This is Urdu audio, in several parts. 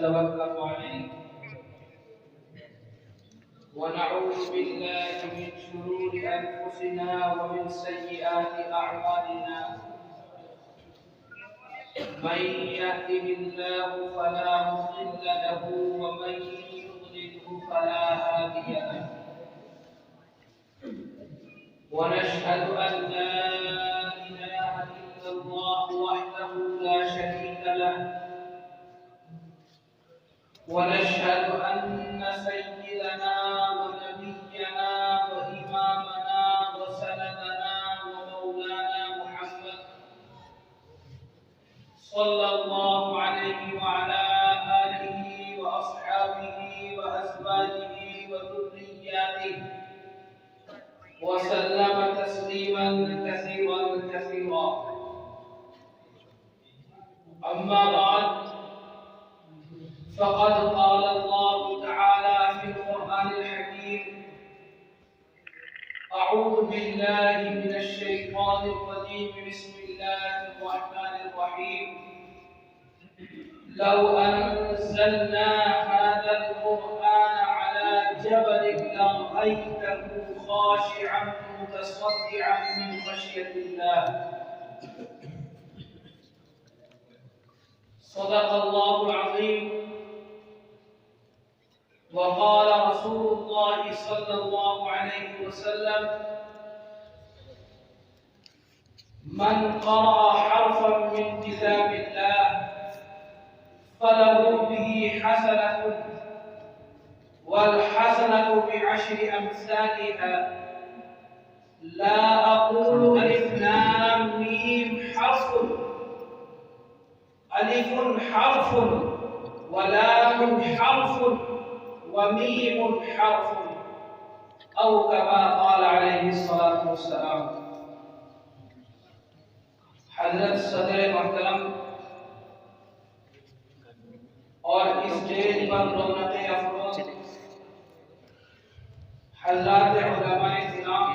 ونتوكل عليه ونعوذ بالله من شرور أنفسنا ومن سيئات أعمالنا من يهده الله فلا مضل له ومن يضلله فلا هادي له ونشهد أن لا إله إلا الله وحده لا شريك له ونشهد أن سيدنا ونبينا وإمامنا وسندنا ومولانا محمد صلى الله عليه وعلى آله وأصحابه وأزواجه وذرياته وسلم تسليما كثيرا كثيرا. أما بعد فقد قال الله تعالى في القرآن الحكيم: أعوذ بالله من الشيطان الرجيم بسم الله الرحمن الرحيم لو أنزلنا هذا القرآن على جبل لرأيته خاشعا متصدعا من خشية الله. صدق الله العظيم. وقال رسول الله صلى الله عليه وسلم: من قرأ حرفا من كتاب الله فله به حسنة والحسنة بعشر أمثالها. لا أقول ألف لام ميم حرف، ألف حرف ولام حرف وميم حرف، أو كما قال عليه الصلاة والسلام. حضرت صدر محترم اور اسٹیج پر رونق افروز حضرات علماء کرام،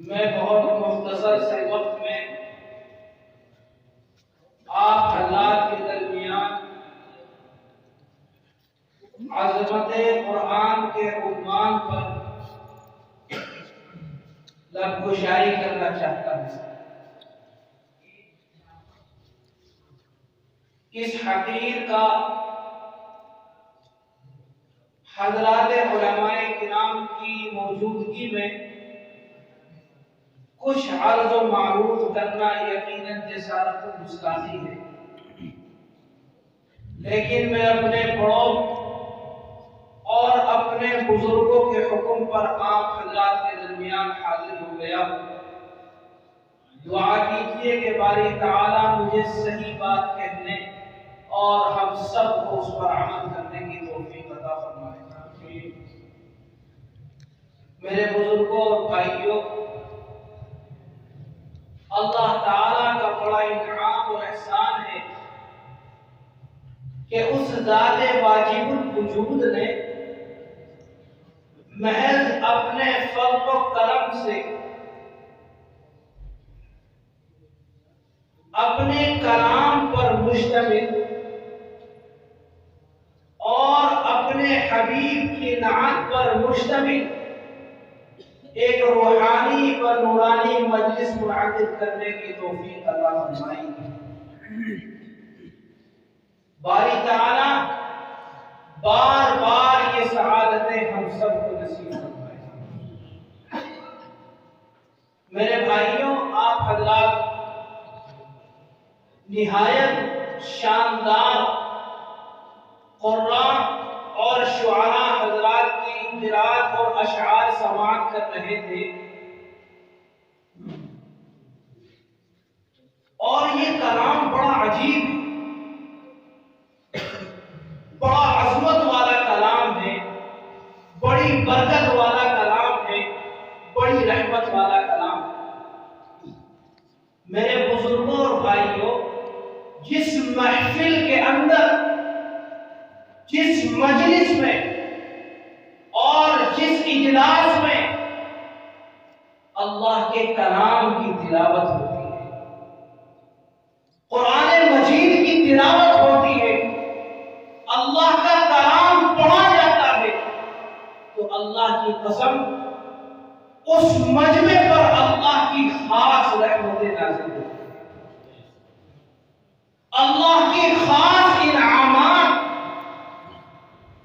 میں بہت مختصر سے وقت میں آپ حضرات کے درمیان عظمت قرآن کے عنوان پر لب گشائی کرنا چاہتا ہوں. اس حقیر کا حضرات علماء کرام کی موجودگی میں کچھ عرض و معروض کرنا یقیناً جسارت و گستاخی ہے، لیکن میں اپنے بڑوں اور اپنے بزرگوں کے حکم پر آپ حضرات کے درمیان حاضر ہو گیا. دعا کیجیے کہ باری تعالیٰ مجھے صحیح بات کہنے اور ہم سب کو اس پر عمل کرنے کی توفیق عطا فرمائے. میرے بزرگوں اور بھائیوں، اللہ تعالیٰ کا بڑا انعام اور احسان ہے کہ اس ذات واجب الوجود نے محض اپنے فضل و کرم سے اپنے کلام پر مشتمل اور اپنے حبیب کی نعت پر مشتمل ایک روحانی و نورانی مجلس منعقد کرنے کی توفیق عطا فرمائی. باری تعالیٰ بار بار یہ سعادتیں ہم سب کو نصیب فرمائے. میرے بھائیوں، آپ حضرات نہایت شاندار قراء اور شعراء حضرات کی قرات اور اشعار سماعت کر رہے تھے، اور یہ کلام بڑا عجیب، بڑا عظمت والا کلام ہے، بڑی برکت والا کلام ہے، بڑی رحمت والا کلام ہے. میرے بزرگوں اور بھائیوں، جس محفل کے اندر، جس مجلس میں اور جس اجلاس میں اللہ کے کلام کی تلاوت ہوتی ہے، قرآن مجید تلاوت ہوتی ہے، اللہ کا کلام پڑھا جاتا ہے، تو اللہ کی قسم اس مجمع پر اللہ کی خاص رحمتیں نازل ہوتی ہیں، اللہ کی خاص انعامات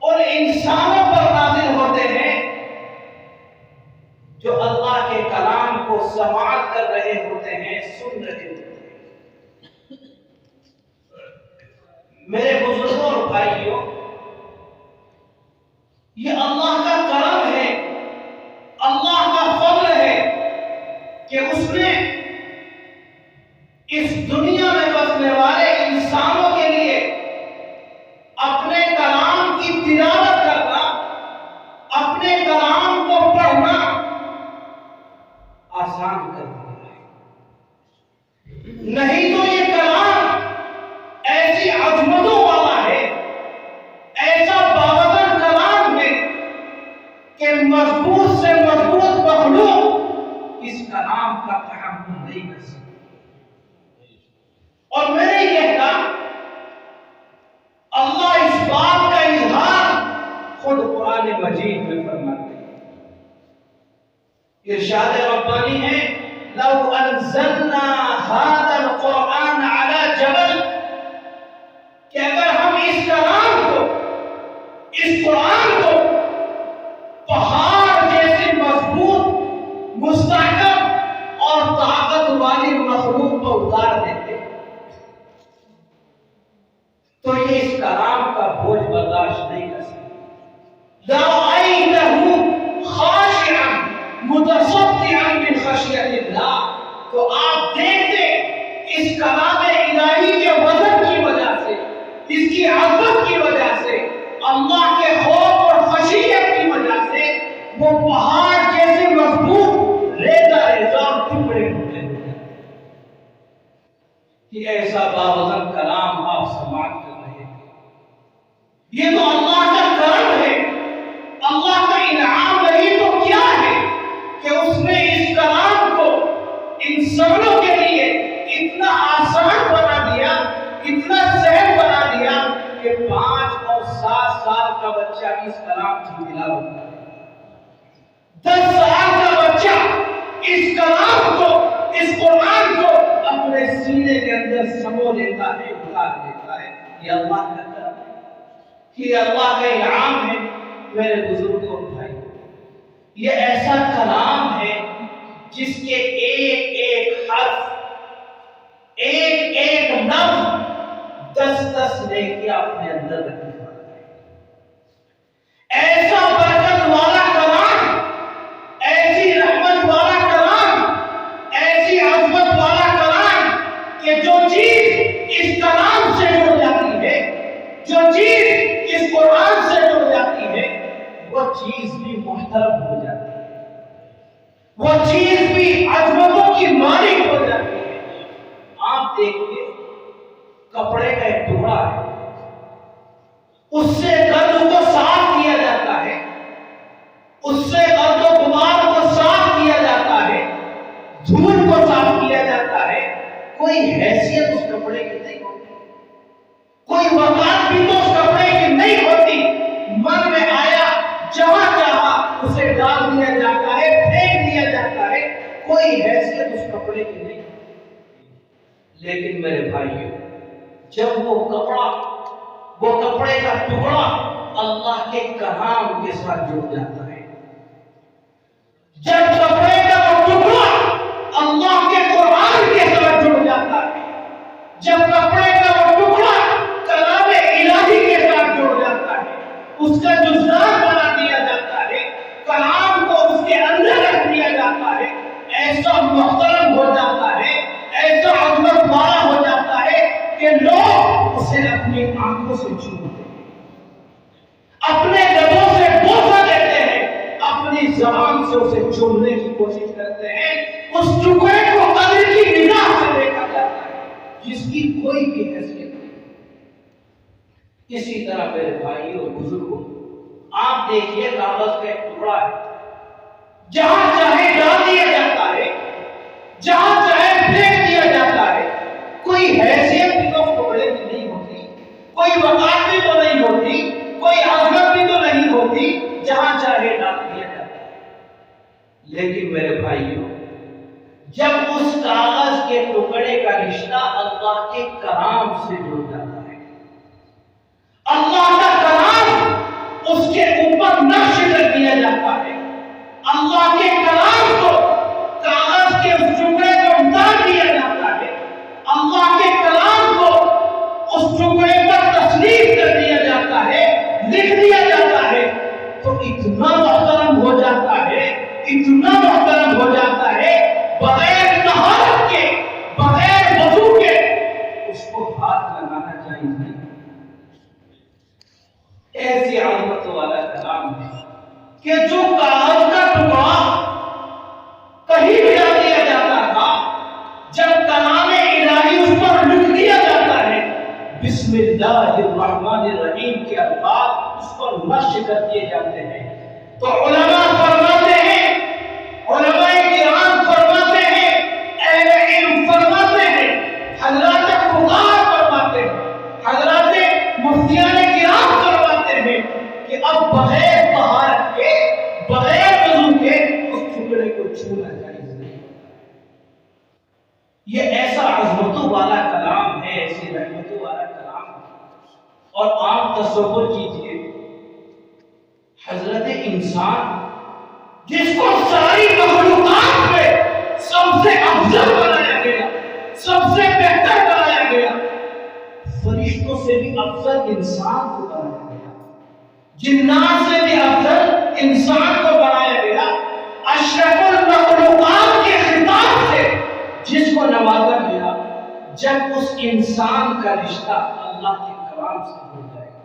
اور انسانوں پر نازل ہوتے ہیں جو اللہ کے کلام کو سماعت کر رہے ہوتے ہیں، سن رہے ہوتے ہیں۔ میرے بزرگوں اور بھائیوں، یہ اللہ کا کرم ہے، اللہ کا فضل ہے کہ اس نے اس دنیا میں بسنے والے انسانوں کے لیے اپنے کلام کی تلاوت کرنا، اپنے کلام کو پڑھنا آسان کر دیا ہے۔ نہیں تو یہ کلام ایسی عظمتوں والا ہے، ایسا باوزن کلام ہے کہ مضبوط سے مضبوط مخلوق اس کلام کا تحمل نہیں کر سکتی۔ اور میں نے کہتا اللہ اس بات کا اظہار خود قرآن مجید میں فرماتے ہیں۔ ارشاد ربانی ہے، لو انزلنا هذا القرآن على جبل، کہ اگر ہم اس کلام کو، اس قرآن کو پہاڑ جیسے مضبوط، مستحکم اور طاقت والی مخلوق پر اتار دیتے تو یہ اس کلام کا بوجھ برداشت نہیں کر سکتے۔ لَرَأَيْتَهُ خَاشِعًا مُتَصَدِّعًا مِنْ خَشْيَةِ اللَّهِ، تو آپ دیکھتے اس کلام الہی کے وزن کی وجہ سے، اس کی عظمت کی وجہ سے، اللہ کے خوف اور خشیت کی وجہ سے وہ پہاڑ جیسے مضبوط ریزہ ریزہ اور ٹکڑے ٹکڑے ہو جاتے کہ ایسا باوزن کلام آپ سماعت کر رہے ہیں۔ یہ تو اللہ کا کرم ہے، اللہ کا انعام نہیں تو کیا ہے کہ اس نے اس کلام کو انسانوں کے لیے اتنا آسان بنا دیا، اتنا سہل بنا دیا کہ 5 اور 7 سال کا بچہ اس کلام کی تلاوت کرے، 10 سال کا بچہ اس کلام کو، اس قرآن کو اپنے سینے کے اندر سمو لیتا ہے، اتار لیتا ہے۔ یہ اللہ کا کرم ہے، یہ اللہ کا انعام ہے۔ میرے بزرگوں اور بھائی، یہ ایسا کلام ہے جس کے ایک ایک حرف، ایک ایک لفظ 10 نیکیاں اپنے اندر رکھنے والا ہے۔ ایسا برکت والا کلام، ایسی رحمت والا کلام، ایسی عظمت والا کلام کہ جو چیز اس کلام سے جڑ جاتی ہے، جو چیز اس قرآن سے جڑ جاتی ہے، وہ چیز بھی محترم ہو جاتی ہے، وہ چیز بھی عظمتوں کی مالک ہو جاتی ہے۔ آپ دیکھیے، کپڑے کا ایک ٹکڑا ہے، اس سے گرد کو صاف کیا جاتا ہے، اس سے گرد و غبار کو صاف کیا جاتا ہے، دھول کو صاف کیا جاتا ہے۔ کوئی حیثیت اس کپڑے کی نہیں ہوتی، کوئی وقار بھی تو اس کپڑے کی نہیں ہوتی۔ من میں آیا جہاں چاہا اسے ڈال دیا جاتا ہے، پھینک دیا جاتا ہے، کوئی حیثیت اس کپڑے کی نہیں ہوتی۔ لیکن میرے بھائیوں، جب وہ کپڑے کا ٹکڑا اللہ کے کلام کے ساتھ جڑ جاتا ہے، جب کپڑے کا وہ ٹکڑا اللہ کے قرآن کے ساتھ جڑ جاتا ہے، جب کپڑے کا وہ ٹکڑا کلام الہی کے ساتھ جڑ جاتا ہے، اس کا جزدان بنا دیا جاتا ہے، کلام کو اس کے اندر رکھ دیا جاتا ہے، ایسا محترم ہو جاتا ہے، ایسا عظمت والا ہو جاتا ہے کہ لوگ اسے اپنی آنکھوں سے چومتے ہیں، اپنے لبوں سے بوسہ دیتے ہیں، اپنی زبان سے اسے چومنے کی کوشش کرتے ہیں۔ اس ٹکڑے کو قدر کی نگاہ سے دیکھا جاتا ہے جس کی کوئی بھی حیثیت نہیں۔ اسی طرح میرے بھائیوں اور بزرگوں، آپ دیکھیے کاغذ کا ایک ٹکڑا ہے، جہاں چاہے ڈال دیا جاتا ہے، جہاں چاہے پھینک دیا جاتا ہے، کوئی حیثیت بھی تو ٹکڑے کی نہیں ہوتی۔ لیکن میرے بھائیوں، جب اس کاغذ کے ٹکڑے کا رشتہ اللہ کے کلام سے جڑ جاتا ہے، اللہ کا کلام اس کے اوپر نقش کر دیا جاتا ہے، اللہ کے کلام کو کاغذ کے اس ٹکڑے کو اتار دیا جاتا ہے، اللہ کے کلام کو اس ٹکڑے پر تصنیف کر دیا جاتا ہے، لکھ دیا جاتا ہے، تو اتنا محترم ہو جاتا ہے، اتنا محترم ہو جاتا ہے، بغیر طہارت کے، بغیر وضو کے اس کو ہاتھ لگانا چاہیے نہیں۔ ایسی عظمت والا کلام ہے کہ جو کاغذ کا ٹکڑا کہیں بھی ڈال دیا جاتا تھا، جب کلام الہی اس پر لکھ دیا جاتا ہے، بسم اللہ الرحمن الرحیم کے الفاظ اس پر نقش کر دیے جاتے ہیں، تو علماء فرماتے ہیں، علماء کرام فرماتے ہیں، اہل علم فرماتے ہیں، حضرات فقہاء فرماتے ہیں، حضرات مفتیان کرام فرماتے ہیں کہ اب بغیر طہارت کے، بغیر وضو کے اس ٹکڑے کو چھونا جائز نہیں۔ یہ ایسا عظمتوں والا کلام ہے، ایسی رحمتوں والا کلام ہے۔ اور آپ تصور کیجئے، حضرت انسان جس کو ساری مخلوقات میں سب سے افضل بنایا گیا، سب سے بہتر بنایا گیا، فرشتوں سے بھی افضل انسان کو بنایا گیا، جنات سے بھی افضل انسان کو بنایا گیا، اشرف المخلوقات کے خطاب سے جس کو نوازا گیا، جب اس انسان کا رشتہ اللہ کے کلام سے جڑ جائے گا،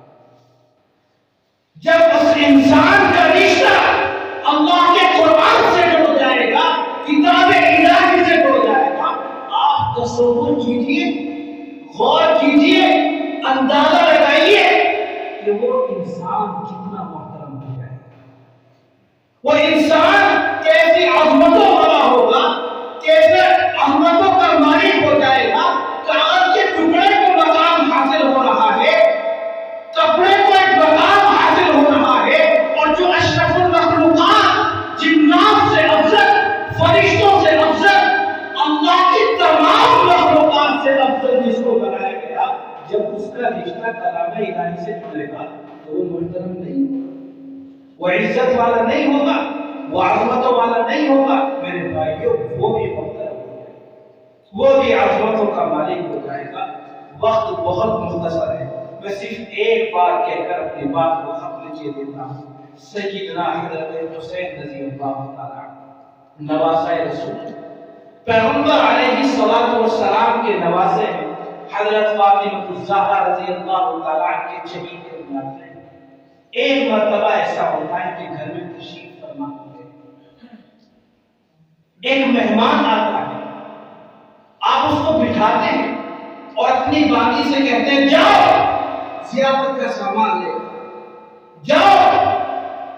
جب اس انسان کا رشتہ اللہ کے قرآن سے جڑ جائے گا، کتاب الہی سے جڑ جائے گا، آپ تصور کیجئے، غور کیجئے، اندازہ لگائیے کہ وہ انسان کتنا محترم ہو جائے گا، وہ انسان کیسی عظمتوں والا ہوگا، کیسے عظمتوں کا مالک ہو جائے گا۔ کاغذ کے ٹکڑے کو مقام حاصل ہو رہا ہے، کپڑے کو ایک مقام حاصل ہو رہا ہے، اور جو اشرف المخلوقات، جنات سے افضل، فرشتوں سے افضل، اللہ کی تمام مخلوقات سے افضل جس کو بنایا گیا، جب اس کا رشتہ کلام الہی سے جڑے گا تو وہ محترم نہیں ہوگا، وہ عزت والا نہیں ہوگا، وہ عظمتوں والا نہیں ہوگا۔ میرے بھائیوں، وہ بھی محترم ہو جائے گا، وہ بھی عظمتوں کا مالک ہو جائے گا۔ وقت بہت مختصر ہے، میں صرف ایک بار کہہ کر اپنی بات کو ختم کیے دیتا ہوں۔ سیدنا حضرت حسین رضی اللہ تعالی نواسہ رسول، پیغمبر علیہ الصلوۃ والسلام کے نواسے ہیں، حضرت فاطمہ الزہرا رضی اللہ تعالی کے شہید کے نواسے ہیں۔ ایک مرتبہ ایسا ہوتا ہے کہ گھر میں تشریف فرما ہوتے ہیں، ایک مہمان آتا ہے، آپ اس کو بٹھاتے ہیں اور اپنی باقی سے کہتے ہیں جاؤ ضیافت کا سامان لے جاؤ،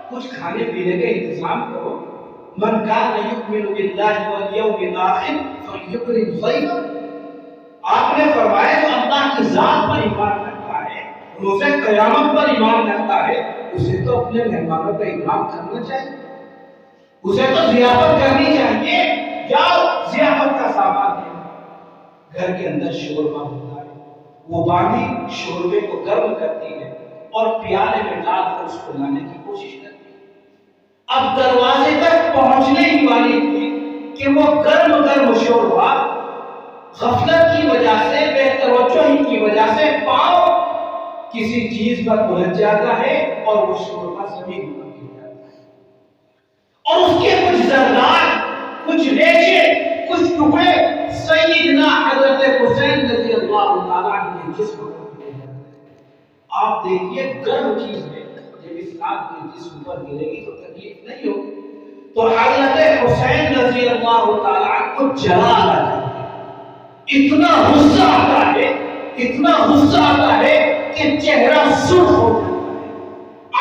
کچھ کھانے پینے کا انتظام کرو، من کان یؤمن باللہ والیوم الآخر فلیکرم ضیفہ۔ آپ نے فرمایا جو اللہ کی ذات پر ایمان رکھتا ہے، روز قیامت پر ایمان رکھتا ہے، اسے تو اپنے مہمانوں کا اکرام کرنا چاہیے، اسے تو ضیافت کرنی چاہیے، جاؤ ضیافت کا سامان لے۔ گھر کے اندر شوربہ ہوتا ہے، وہ باندھی شوربے کو گرم کرتی ہے اور پیالے میں ڈال کر اس کو لانے کی کوشش کرتی ہے۔ اب دروازے تک پہنچنے ہی والی تھی کہ وہ گرم گرم شوربہ غفلت کی وجہ سے، بے توجہی کی وجہ سے پاؤں کسی چیز پر الجھ جاتا ہے اور وہ شوربہ زمین پر گر جاتا ہے، اور اس کے کچھ ذرات، کچھ ریشے، کچھ ٹکڑے سیدنا حضرت حسین رضی اللہ تعالیٰ عنہ کے جسم پر گرے جاتے ہیں۔ آپ دیکھیے گرم چیز ہے، جب اس آگ کے جسم پر گرے گی تو تکلیف نہیں ہوگی، تو حضرت حسین رضی اللہ تعالیٰ عنہ کو جلا آ جاتا ہے، اتنا غصہ آتا ہے، اتنا غصہ آتا ہے کہ چہرہ سرخ ہو جاتا ہے،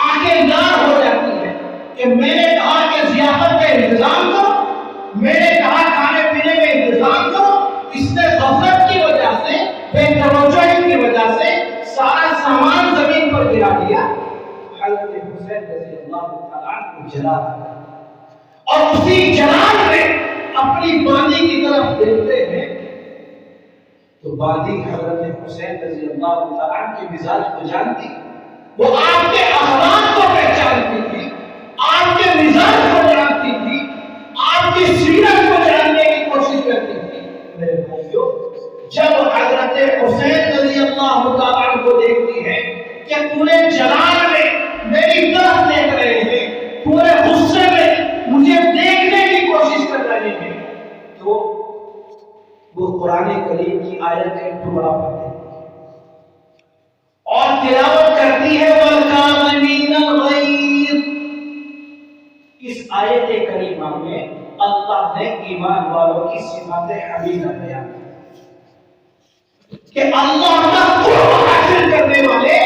آنکھیں لال ہو جاتی ہیں کہ میں نے کہا کہ ضیافت کا انتظام کرو، میں نے کہا کھانے پینے کا انتظام کرو، اس نے غفلت کی وجہ سے، بے توجہی کی وجہ سے سارا سامان زمین پر گرا دیا۔ حضرت حسین رضی اللہ تعالیٰ عنہ کو جلا دیا، اور اسی جلال میں اپنی باندی کی طرف دیکھتے ہیں تو باندی حضرت حسین رضی اللہ تعالیٰ عنہ کے مزاج کو جانتی، وہ آپ کے اخلاق کو پہچانتی تھی، آپ کے مزاج کو جانتی تھی، آپ کی سیرت کو جاننے کی کوشش کرتی تھی۔ میرے بھائیو، جب حضرت حسین رضی اللہ تعالیٰ عنہ کو دیکھتی ہے کہ پورے جلال میں میری طرف دیکھ رہے ہیں، پورے غصے میں مجھے دیکھنے کی کوشش کر رہے ہیں، تو وہ قرآن کریم کی آیت کا ایک ٹکڑا پڑھتی ہے اور تلاوت کرتی ہے وَالْكَاظِمِينَ الْغَيْظَ۔ اس آیت کریمہ میں اللہ نے ایمان والوں کی صفات حمیدہ بیان کہ اللہ کا قرب حاصل کرنے والے،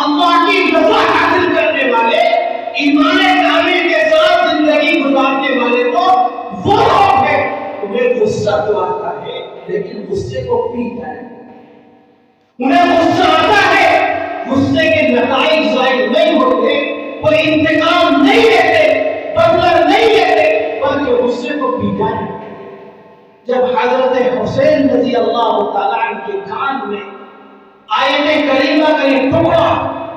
اللہ کی رضا حاصل کرنے والے، ایمان کامل کے ساتھ زندگی گزارنے والے تو وہ لوگ ہیں۔ انہیں غصہ تو آتا ہے لیکن غصے کو پیتا ہے، انہیں غصہ آتا ہے، غصے کے نتائج ظاہر نہیں ہوتے، وہ انتقام نہیں لیتے، بدلہ نہیں لیتے، بلکہ غصے کو پیتا ہے۔ جب حضرت حسین رضی اللہ تعالیٰ عنہ کے کان میں آیت کریمہ کا یہ ٹکڑا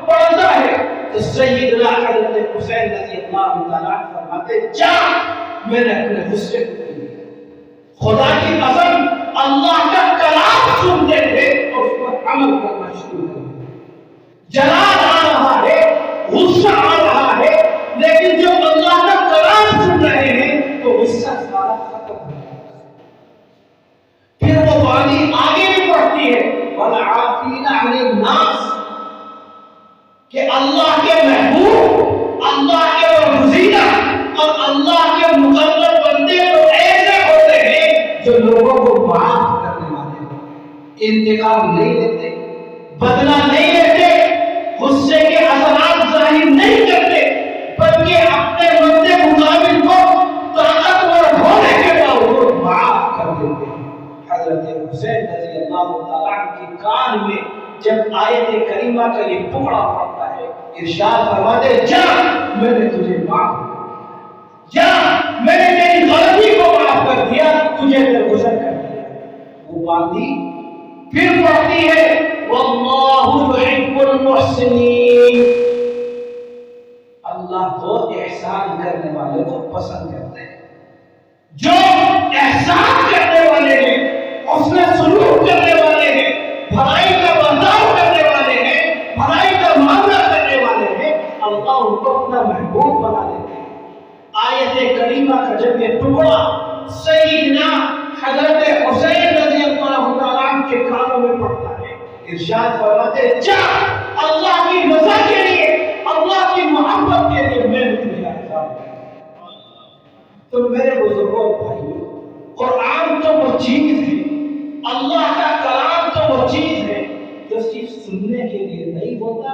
پڑتا ہے تو سیدنا حضرت حسین رضی اللہ تعالیٰ عنہ فرماتے جا، میں نے اپنے غصے کو پی لیا۔ خدا کی قسم اللہ کا کلام سنتے تھے اور اس پر عمل کرنا شروع کر دیا۔ جلال آ رہا ہے، غصہ آ رہا ہے، لیکن جب اللہ کا کلام سن رہے ہیں تو غصہ سارا ختم ہو جاتا ہے۔ پھر وہ بانی آگے بھی بڑھتی ہے وَالْعَافِينَ عَنِ النَّاسِ کہ اللہ کے محبوب، اللہ کے برگزیدہ اور اللہ کے مقرب بندے تو ایسے ہوتے ہیں جو لوگوں کو معاف کرنے والے ہیں، انتقام نہیں لیتے، بدلہ نہیں لیتے، غصے کے اثرات ظاہر نہیں کرتے، بلکہ اپنے بندے مقابل کو طاقتور ہونے کے باوجود معاف کر دیتے ہیں۔ حضرت حسین رضی اللہ تعالیٰ عنہ کے کان میں جب آیت کریمہ کا یہ ٹکڑا پڑتا ہے، ارشاد فرماتے جا، میں نے تجھے معاف کر دیا، جا، میں نے تیری غلطی کو معاف کر دیا، تجھے درگزر کر دیا۔ وہ باندی پھر پڑھتی ہے واللہ یحب المحسنین، اللہ کو احسان کرنے والے کو پسند کرتے ہیں، جو احسان کرنے والے ہیں، حسن سلوک کرنے والے ہیں، بھلائی کا برتاؤ کرنے والے ہیں، بھلائی کا معاملہ کرنے والے ہیں، اللہ ان کو اپنا محبوب بنا دیتے ہیں۔ آیت کریمہ کا جب یہ ٹکڑا سیدنا حضرت حسین رضی اللہ تعالیٰ عنہ کے کانوں میں پڑتا ہے، ارشاد فرماتے جا، اللہ کی رضا کے لیے، اللہ کی محبت کے لیے میں تجھے آزاد کروں۔ تو میرے بزرگوں بھائیوں، قرآن تو وہ چیز ہے، اللہ کا کلام تو وہ چیز ہے جو صرف سننے کے لیے نہیں ہوتا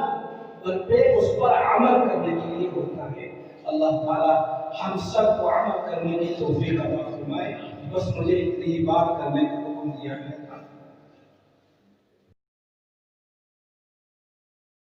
بلکہ اس پر عمل کرنے کے لیے ہوتا ہے۔ اللہ تعالی ہم سب کو عمل کرنے کی توفیق عطا فرمائے۔ بس مجھے اتنی ہی بات کرنے کا حکم دیا ہے۔